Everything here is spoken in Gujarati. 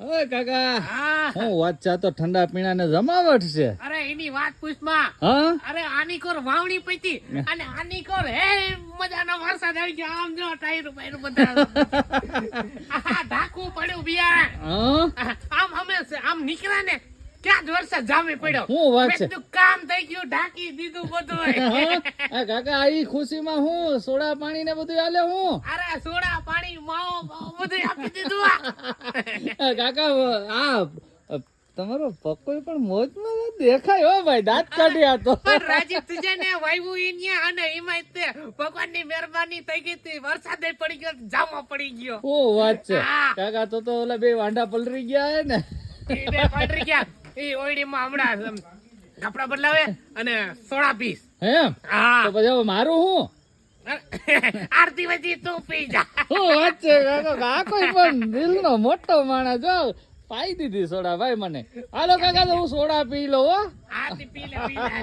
ઓય કાકા હા હું વાત છે તો ઠંડા પીણા ને જમાવટ છે. અરે એની વાત પૂછમાં હા અરે આની કોર વાવણી પૈતી અને આની કોર હે મજાનો વરસાદ આવી ગયો આમ જો ટાયર બાયર બધા આ ઢાકું પડ્યું બિયારણ હા આમ અમે આમ નીકળ્યા ને ક્યાં જ વરસાદ જામે પડ્યો શું વાત મેં છે? કીધું કામ થઈ ગયું ઢાંકી દીધું બધું આ કાકા આ ખુશીમાં હું સોડા પાણી ને બધું આલે હું અરે સોડા પાણી માવો બાવો બધું આપી દીધું કાકા આ તમારો પકોઈ પણ મોજમાં દેખાય હો ભાઈ, દાંત કાઢ્યા તો. પણ રાજીવ તુજે ને વાયુ ઇન્યા અને એમાં તે ભગવાનની મહેરબાની થઈ ગઈ હતી, વરસાદ પડી ગયો જામો પડી ગયો. ઓ વાત છે હા. કાકા તો ઓલા બે વાંઢા પલરી ગયા હે ને. એ બે પડી ગયા એ ઓયડીમાં હમણાં કપડા બદલાવે અને સોડા પીસ. એમ હા તો પછી હવે મારું હું આરતી વધી તું પી જા. શું વાત છે કાકા, કાકો પણ દિલનો મોટો માણસ જો પાઈ દીધી સોડા ભાઈ મને. હાલો કાકા તો હું સોડા પી લઉં હો. આરતી પી લે પી લે.